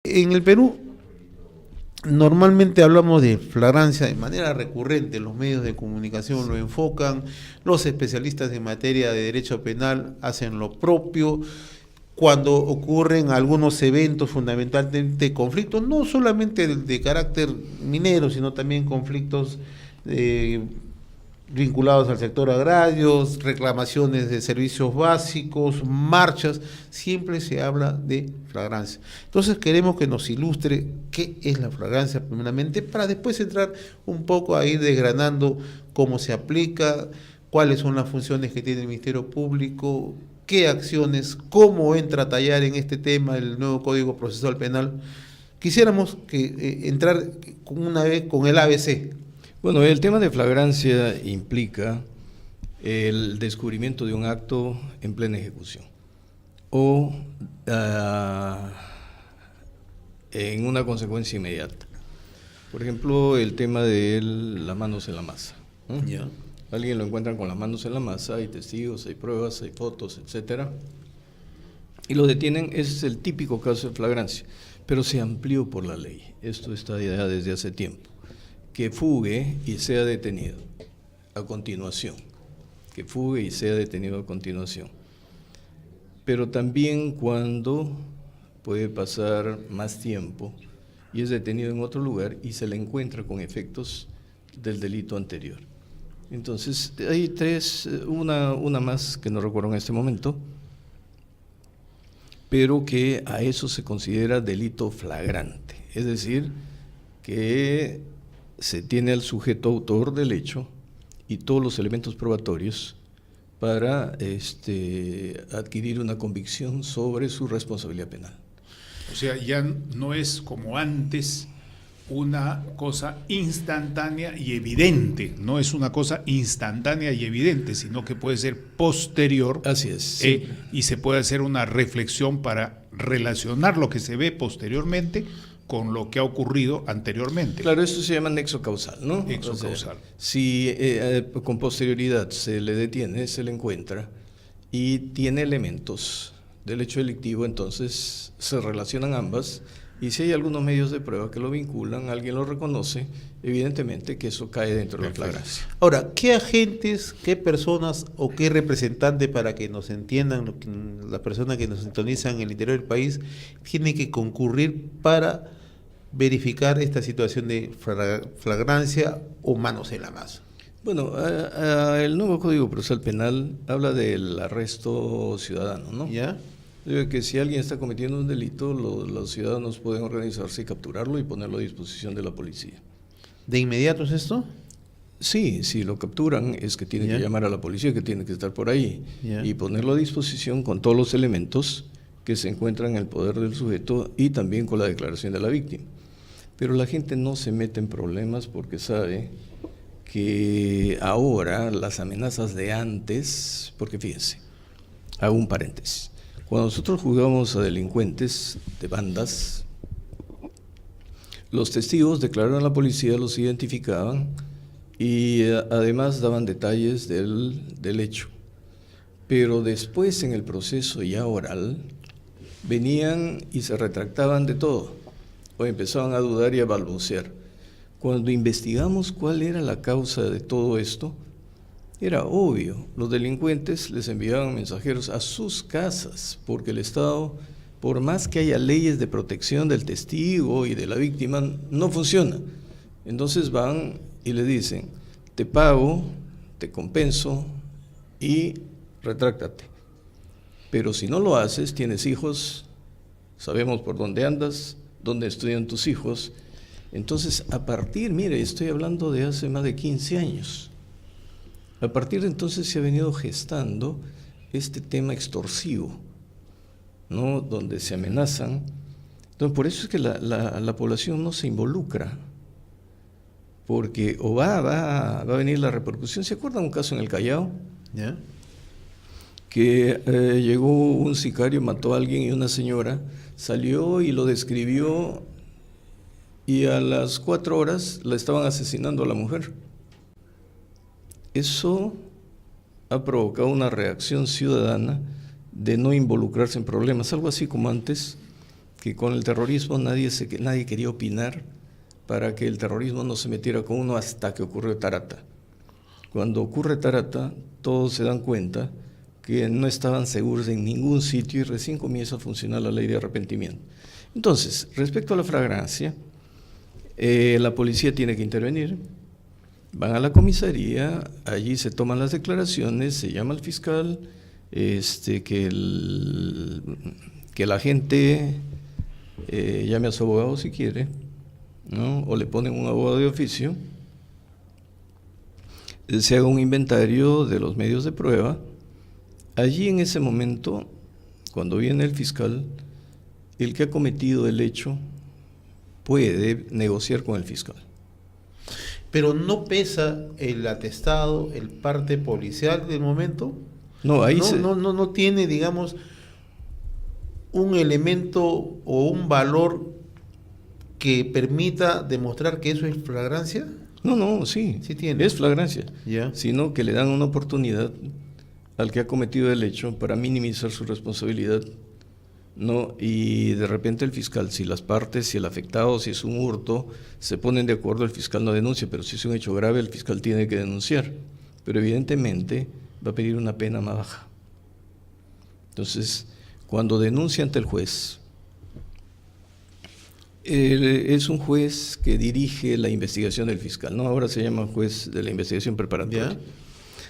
En el Perú normalmente hablamos de flagrancia de manera recurrente, los medios de comunicación lo enfocan, los especialistas en materia de derecho penal hacen lo propio, cuando ocurren algunos eventos fundamentalmente conflictos, no solamente de carácter minero, sino también conflictos eh, vinculados al sector agrario, reclamaciones de servicios básicos, marchas, siempre se habla de flagrancia. Entonces queremos que nos ilustre qué es la flagrancia primeramente, para después entrar un poco a ir desgranando cómo se aplica, cuáles son las funciones que tiene el Ministerio Público, qué acciones, cómo entra a tallar en este tema el nuevo Código Procesal Penal. Quisiéramos que entrar con una vez con el ABC. Bueno, el tema de flagrancia implica el descubrimiento de un acto en plena ejecución o en una consecuencia inmediata. Por ejemplo, el tema de las manos en la masa. Ya. Alguien lo encuentran con las manos en la masa, hay testigos, hay pruebas, hay fotos, etcétera, y lo detienen. Ese es el típico caso de flagrancia, pero se amplió por la ley. Esto está ya desde hace tiempo. Que fugue y sea detenido a continuación, que fugue y sea detenido a continuación. Pero también cuando puede pasar más tiempo y es detenido en otro lugar y se le encuentra con efectos del delito anterior. Entonces, hay tres, una más que no recuerdo en este momento, pero que a eso se considera delito flagrante, es decir, que se tiene al sujeto autor del hecho y todos los elementos probatorios para adquirir una convicción sobre su responsabilidad penal. O sea, ya no es como antes una cosa instantánea y evidente, no es una cosa instantánea y evidente, sino que puede ser posterior. Así es. Sí. Y se puede hacer una reflexión para relacionar lo que se ve posteriormente con lo que ha ocurrido anteriormente. Claro, esto se llama nexo causal, ¿no? Nexo causal. Si con posterioridad se le detiene, se le encuentra y tiene elementos del hecho delictivo, entonces se relacionan ambas, y si hay algunos medios de prueba que lo vinculan, alguien lo reconoce, evidentemente que eso cae dentro de la flagrancia. Ahora, ¿qué agentes, qué personas o qué representantes, para que nos entiendan las personas que nos sintonizan en el interior del país, tienen que concurrir para verificar esta situación de flagrancia o manos en la masa? Bueno, el nuevo Código Procesal Penal habla del arresto ciudadano, ¿no? ¿Ya? Digo que si alguien está cometiendo un delito, los ciudadanos pueden organizarse y capturarlo y ponerlo a disposición de la policía. ¿De inmediato es esto? Sí, si lo capturan es que tiene que llamar a la policía, que tiene que estar por ahí y ponerlo a disposición con todos los elementos que se encuentran en el poder del sujeto y también con la declaración de la víctima. Pero la gente no se mete en problemas porque sabe que ahora las amenazas de antes, porque fíjense, hago un paréntesis, cuando nosotros juzgábamos a delincuentes de bandas, los testigos declararon a la policía, los identificaban y además daban detalles del hecho. Pero después en el proceso ya oral, venían y se retractaban de todo, o empezaban a dudar y a balbucear. Cuando investigamos cuál era la causa de todo esto, era obvio, los delincuentes les enviaban mensajeros a sus casas, porque el Estado, por más que haya leyes de protección del testigo y de la víctima, no funciona. Entonces van y le dicen, te pago, te compenso y retráctate. Pero si no lo haces, tienes hijos, sabemos por dónde andas, dónde estudian tus hijos. Entonces, mire, estoy hablando de hace más de 15 años. A partir de entonces se ha venido gestando este tema extorsivo, ¿no? Donde se amenazan. Entonces, por eso es que la población no se involucra, porque o va a venir la repercusión. ¿Se acuerdan un caso en el Callao? ¿Ya? Que llegó un sicario, mató a alguien y una señora salió y lo describió y a las 4 horas la estaban asesinando a la mujer. Eso ha provocado una reacción ciudadana de no involucrarse en problemas, algo así como antes que con el terrorismo nadie quería opinar para que el terrorismo no se metiera con uno hasta que ocurrió Tarata. Cuando ocurre Tarata, todos se dan cuenta que no estaban seguros en ningún sitio y recién comienza a funcionar la ley de arrepentimiento. Entonces, respecto a la flagrancia, la policía tiene que intervenir, van a la comisaría, allí se toman las declaraciones, se llama al fiscal, que la gente llame a su abogado si quiere, ¿no? O le ponen un abogado de oficio, se haga un inventario de los medios de prueba. Allí en ese momento, cuando viene el fiscal, el que ha cometido el hecho puede negociar con el fiscal. Pero ¿no pesa el atestado, el parte policial del momento? No, ahí no tiene, digamos, un elemento o un valor que permita demostrar que eso es flagrancia. No, sí tiene. Es flagrancia, Ya. sino que le dan una oportunidad al que ha cometido el hecho para minimizar su responsabilidad, ¿no? Y de repente el fiscal, si las partes, si el afectado, si es un hurto, se ponen de acuerdo, el fiscal no denuncia, pero si es un hecho grave, el fiscal tiene que denunciar, pero evidentemente va a pedir una pena más baja. Entonces, cuando denuncia ante el juez, es un juez que dirige la investigación del fiscal, ¿no? Ahora se llama juez de la investigación preparatoria. ¿Ya?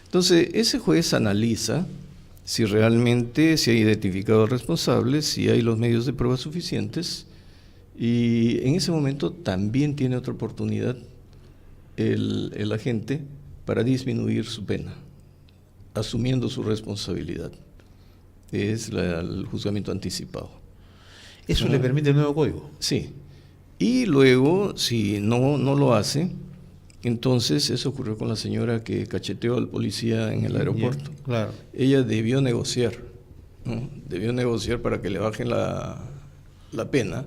Entonces, ese juez analiza si realmente se ha identificado al responsable, si hay los medios de prueba suficientes, y en ese momento también tiene otra oportunidad el agente para disminuir su pena, asumiendo su responsabilidad. Es el juzgamiento anticipado. ¿Eso le permite el nuevo código? Sí. Y luego, si no lo hace, entonces eso ocurrió con la señora que cacheteó al policía en el aeropuerto. Ya, claro. Ella debió negociar, ¿no? Debió negociar para que le bajen la pena,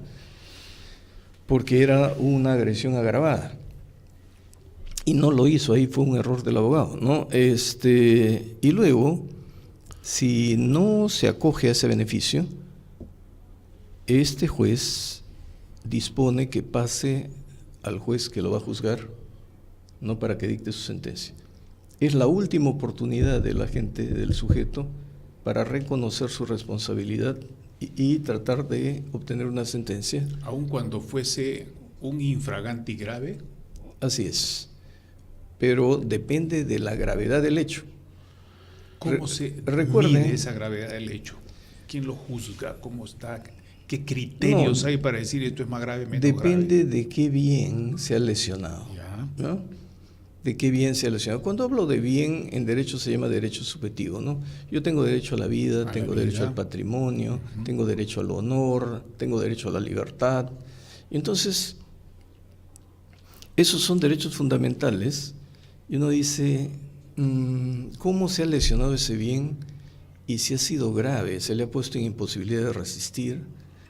porque era una agresión agravada. Y no lo hizo, ahí fue un error del abogado, ¿no? Y luego, si no se acoge a ese beneficio, este juez dispone que pase al juez que lo va a juzgar, no para que dicte su sentencia. Es la última oportunidad del agente, del sujeto, para reconocer su responsabilidad y tratar de obtener una sentencia. Aun cuando fuese un infragante grave. Así es. Pero depende de la gravedad del hecho. ¿Cómo se recuerde mide esa gravedad del hecho? ¿Quién lo juzga? ¿Cómo está? ¿Qué criterios hay para decir esto es más grave, menos grave? Depende de qué bien se ha lesionado, ¿no? De qué bien se ha lesionado. Cuando hablo de bien, en derecho se llama derecho subjetivo, ¿no? Yo tengo derecho a la vida, tengo derecho al patrimonio, tengo derecho al honor, tengo derecho a la libertad. Y entonces, esos son derechos fundamentales. Y uno dice, ¿cómo se ha lesionado ese bien? Y si ha sido grave, se le ha puesto en imposibilidad de resistir,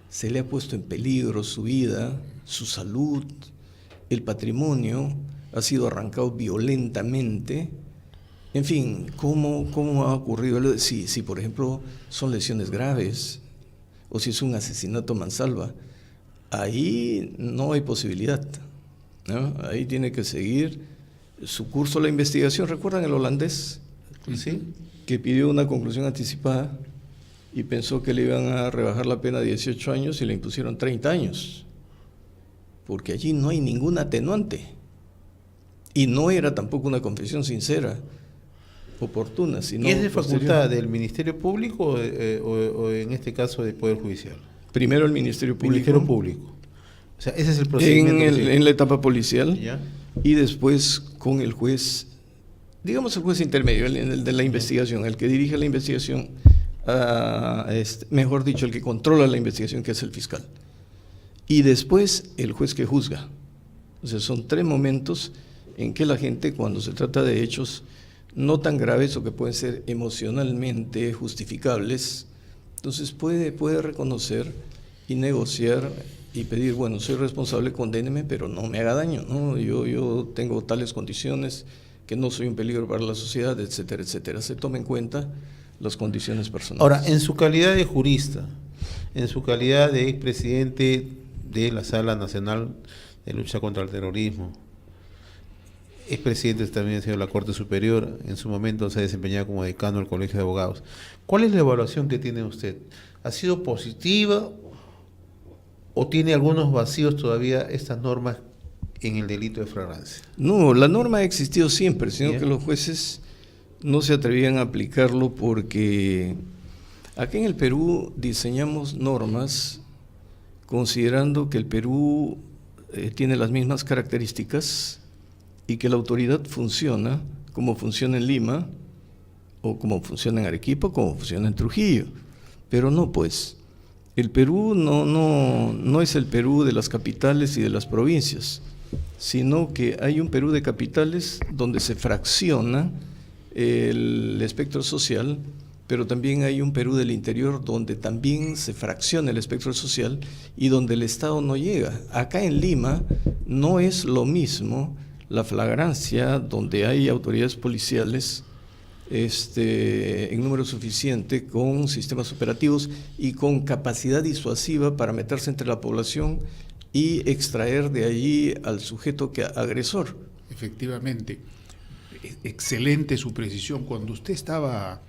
se le ha puesto en peligro su vida, su salud, el patrimonio, ha sido arrancado violentamente. En fin, ¿cómo ha ocurrido? Si por ejemplo son lesiones graves o si es un asesinato mansalva, ahí no hay posibilidad, ¿no? Ahí tiene que seguir su curso la investigación. ¿Recuerdan el holandés? ¿Sí? Que pidió una conclusión anticipada y pensó que le iban a rebajar la pena a 18 años y le impusieron 30 años, porque allí no hay ningún atenuante y no era tampoco una confesión sincera, oportuna, sino ¿Y es de posterior. facultad del Ministerio Público o en este caso del Poder Judicial? Primero el Ministerio Público. Ministerio Público. O sea, ese es el procedimiento. En la etapa policial. ¿Ya? Y después con el juez, digamos el juez intermedio, el de la investigación, el que dirige la investigación, mejor dicho, el que controla la investigación, que es el fiscal. Y después el juez que juzga. O sea, son 3 momentos en que la gente, cuando se trata de hechos no tan graves o que pueden ser emocionalmente justificables, entonces puede reconocer y negociar y pedir, bueno, soy responsable, condéneme, pero no me haga daño, ¿no? Yo tengo tales condiciones, que no soy un peligro para la sociedad, etcétera, etcétera. Se toma en cuenta las condiciones personales. Ahora, en su calidad de jurista, en su calidad de expresidente de la Sala Nacional de Lucha contra el Terrorismo. Expresidente también ha sido de la Corte Superior, en su momento se ha desempeñado como decano del Colegio de Abogados. ¿Cuál es la evaluación que tiene usted? ¿Ha sido positiva o tiene algunos vacíos todavía estas normas en el delito de flagrancia? No, la norma ha existido siempre, sino Bien. que los jueces no se atrevían a aplicarlo porque aquí en el Perú diseñamos normas considerando que el Perú tiene las mismas características y que la autoridad funciona como funciona en Lima, o como funciona en Arequipa, o como funciona en Trujillo. Pero no, pues, el Perú no es el Perú de las capitales y de las provincias, sino que hay un Perú de capitales donde se fracciona el espectro social, pero también hay un Perú del interior donde también se fracciona el espectro social y donde el Estado no llega. Acá en Lima no es lo mismo la flagrancia, donde hay autoridades policiales en número suficiente, con sistemas operativos y con capacidad disuasiva para meterse entre la población y extraer de allí al sujeto agresor. Efectivamente, excelente su precisión. Cuando usted estaba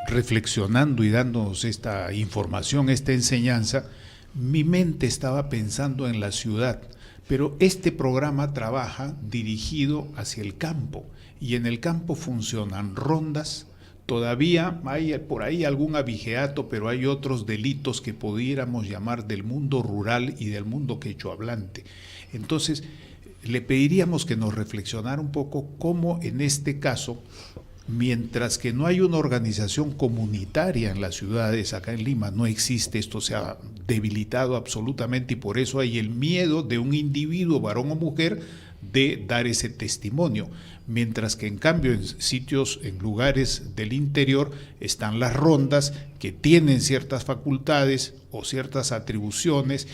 reflexionando y dándonos esta información, esta enseñanza, mi mente estaba pensando en la ciudad. Pero este programa trabaja dirigido hacia el campo y en el campo funcionan rondas. Todavía hay por ahí algún abigeato, pero hay otros delitos que pudiéramos llamar del mundo rural y del mundo quechohablante. Entonces, le pediríamos que nos reflexionara un poco cómo en este caso, mientras que no hay una organización comunitaria en las ciudades, acá en Lima no existe, esto se ha debilitado absolutamente y por eso hay el miedo de un individuo, varón o mujer, de dar ese testimonio. Mientras que en cambio en sitios, en lugares del interior están las rondas que tienen ciertas facultades o ciertas atribuciones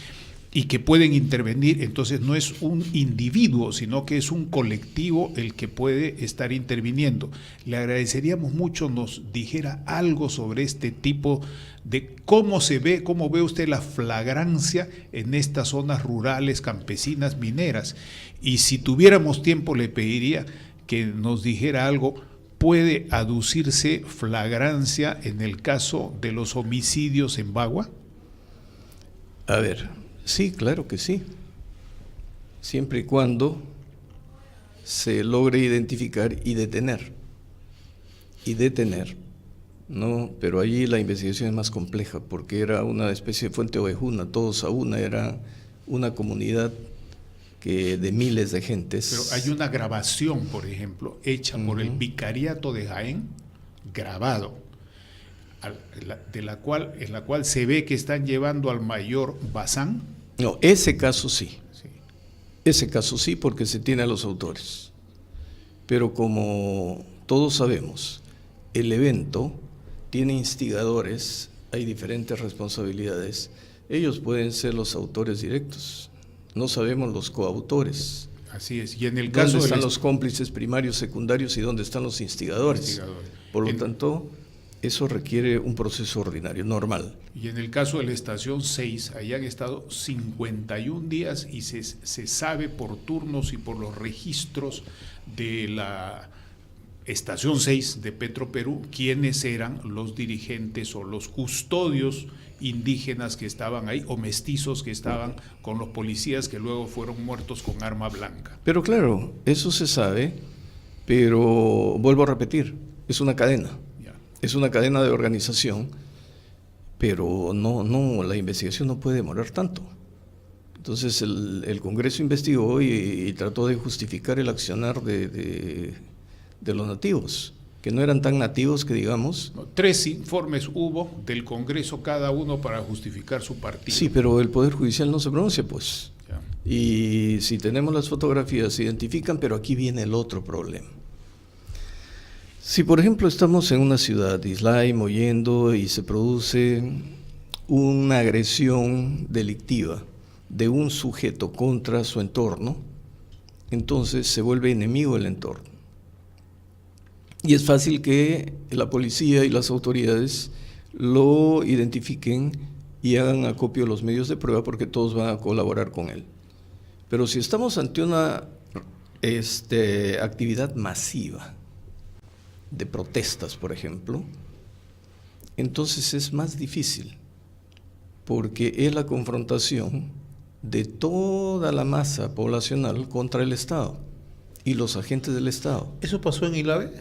y que pueden intervenir. Entonces no es un individuo, sino que es un colectivo el que puede estar interviniendo. Le agradeceríamos mucho nos dijera algo sobre este tipo de cómo se ve, cómo ve usted la flagrancia en estas zonas rurales, campesinas, mineras. Y si tuviéramos tiempo le pediría que nos dijera algo. ¿Puede aducirse flagrancia en el caso de los homicidios en Bagua? A ver, sí, claro que sí, siempre y cuando se logre identificar y detener, ¿no? Pero allí la investigación es más compleja porque era una especie de fuente ovejuna, todos a una, era una comunidad de miles de gentes. Pero hay una grabación, por ejemplo, hecha por el Vicariato de Jaén, grabado, en la cual se ve que están llevando al mayor Bazán. No, ese caso sí. Ese caso sí, porque se tiene a los autores. Pero como todos sabemos, el evento tiene instigadores, hay diferentes responsabilidades. Ellos pueden ser los autores directos. No sabemos los coautores. Así es. Y en el caso ¿Dónde están los cómplices primarios, secundarios y dónde están los instigadores? Por lo tanto, eso requiere un proceso ordinario, normal. Y en el caso de la estación 6, allá han estado 51 días y se sabe por turnos y por los registros de la estación 6 de Petroperú quiénes eran los dirigentes o los custodios indígenas que estaban ahí o mestizos que estaban con los policías que luego fueron muertos con arma blanca. Pero claro, eso se sabe, pero vuelvo a repetir, es una cadena. Es una cadena de organización, pero no, la investigación no puede demorar tanto. Entonces el Congreso investigó y trató de justificar el accionar de los nativos, que no eran tan nativos que digamos. 3 informes hubo del Congreso, cada uno para justificar su partido. Sí, pero el Poder Judicial no se pronuncia, pues. Ya. Y si tenemos las fotografías, se identifican, pero aquí viene el otro problema. Si, por ejemplo, estamos en una ciudad, Islay, Mollendo, y se produce una agresión delictiva de un sujeto contra su entorno, entonces se vuelve enemigo del entorno. Y es fácil que la policía y las autoridades lo identifiquen y hagan acopio de los medios de prueba porque todos van a colaborar con él. Pero si estamos ante una actividad masiva de protestas, por ejemplo, entonces es más difícil, porque es la confrontación de toda la masa poblacional contra el Estado y los agentes del Estado. ¿Eso pasó en Ilave?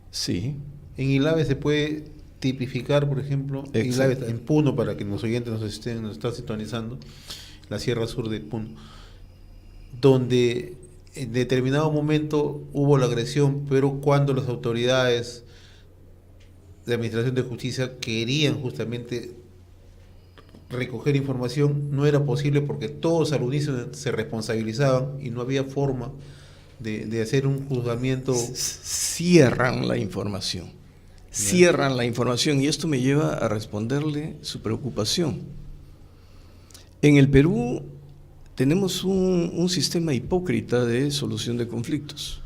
Sí. En Ilave se puede tipificar, por ejemplo, Ilave, en Puno, para que los oyentes nos están sintonizando, la Sierra Sur de Puno, donde en determinado momento hubo la agresión, pero cuando las autoridades de Administración de Justicia querían justamente recoger información, no era posible porque todos al unísono se responsabilizaban y no había forma de hacer un juzgamiento. Cierran la información. Cierran la información, y esto me lleva a responderle su preocupación. En el Perú tenemos un sistema hipócrita de solución de conflictos,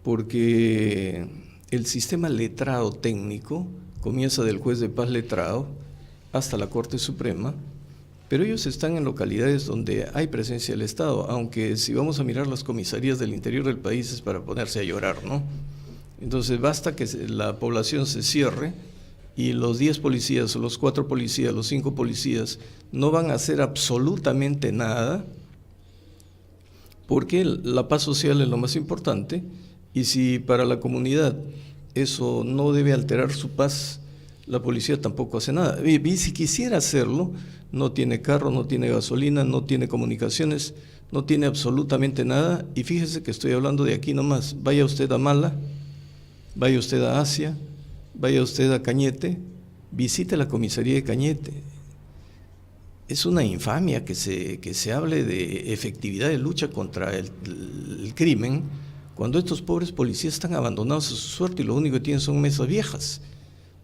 porque el sistema letrado técnico comienza del juez de paz letrado hasta la Corte Suprema, pero ellos están en localidades donde hay presencia del Estado, aunque si vamos a mirar las comisarías del interior del país es para ponerse a llorar, ¿no? Entonces basta que la población se cierre y los 10 policías o los 4 policías, los 5 policías no van a hacer absolutamente nada, porque la paz social es lo más importante, y si para la comunidad eso no debe alterar su paz, la policía tampoco hace nada. Y si quisiera hacerlo, no tiene carro, no tiene gasolina, no tiene comunicaciones, no tiene absolutamente nada. Y fíjese que estoy hablando de aquí nomás. Vaya usted a Mala, vaya usted a Asia, vaya usted a Cañete, visite la comisaría de Cañete. Es una infamia que se hable de efectividad de lucha contra el crimen, cuando estos pobres policías están abandonados a su suerte y lo único que tienen son mesas viejas.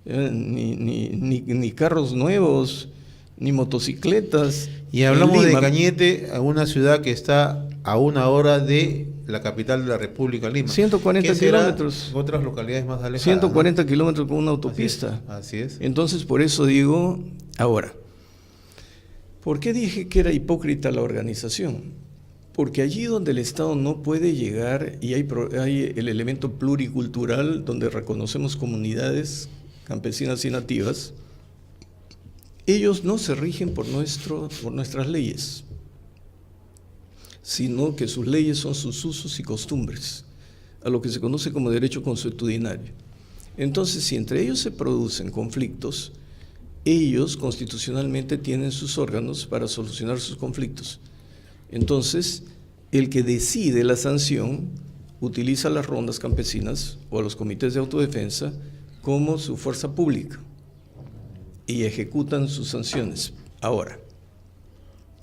Ni carros nuevos, ni motocicletas. Y hablamos de Cañete, a una ciudad que está a 1 hora de la capital de la República, Lima. 140 kilómetros. Otras localidades más alejadas. 140 kilómetros con una autopista. Así es. Entonces, por eso digo, ahora, ¿por qué dije que era hipócrita la organización? Porque allí donde el Estado no puede llegar y hay el elemento pluricultural donde reconocemos comunidades campesinas y nativas, ellos no se rigen por nuestras leyes, sino que sus leyes son sus usos y costumbres, a lo que se conoce como derecho consuetudinario. Entonces, si entre ellos se producen conflictos, ellos constitucionalmente tienen sus órganos para solucionar sus conflictos. Entonces, el que decide la sanción utiliza las rondas campesinas o a los comités de autodefensa como su fuerza pública y ejecutan sus sanciones. Ahora,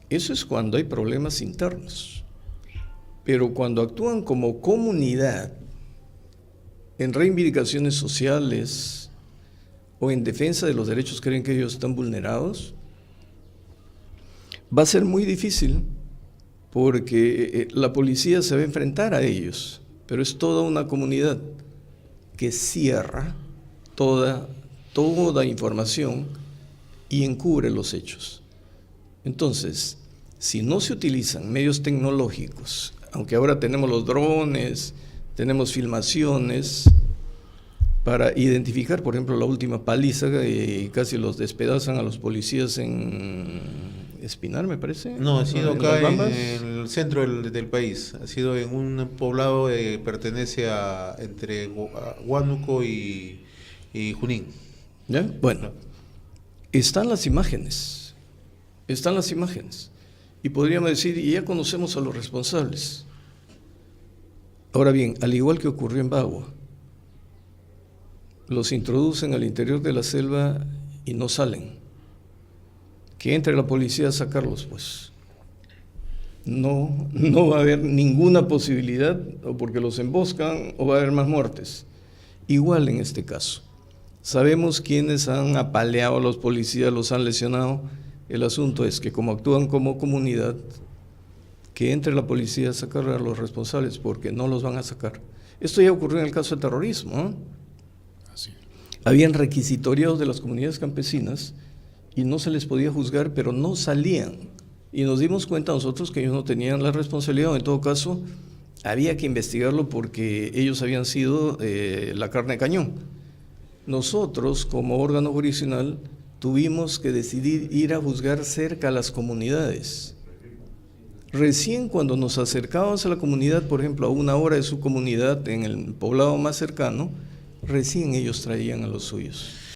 eso es cuando hay problemas internos, pero cuando actúan como comunidad en reivindicaciones sociales o en defensa de los derechos que creen que ellos están vulnerados, va a ser muy difícil, porque la policía se va a enfrentar a ellos, pero es toda una comunidad que cierra toda información y encubre los hechos. Entonces, si no se utilizan medios tecnológicos, aunque ahora tenemos los drones, tenemos filmaciones para identificar, por ejemplo, la última paliza y casi los despedazan a los policías en Espinar, me parece. No, ha sido acá en el centro del país. Ha sido en un poblado que pertenece entre Huánuco y Junín. ¿Ya? Bueno, están las imágenes. Y podríamos decir, y ya conocemos a los responsables. Ahora bien, al igual que ocurrió en Bagua, los introducen al interior de la selva y no salen. Que entre la policía a sacarlos, pues no va a haber ninguna posibilidad, o porque los emboscan o va a haber más muertes. Igual en este caso, sabemos quiénes han apaleado a los policías, los han lesionado. El asunto es que como actúan como comunidad, que entre la policía a sacar a los responsables, porque no los van a sacar. Esto ya ocurrió en el caso de terrorismo, ¿eh? Así. Habían requisitoriados de las comunidades campesinas y no se les podía juzgar, pero no salían. Y nos dimos cuenta nosotros que ellos no tenían la responsabilidad, o en todo caso había que investigarlo porque ellos habían sido la carne de cañón. Nosotros, como órgano jurisdiccional, tuvimos que decidir ir a juzgar cerca a las comunidades. Recién cuando nos acercábamos a la comunidad, por ejemplo, a 1 hora de su comunidad en el poblado más cercano, recién ellos traían a los suyos.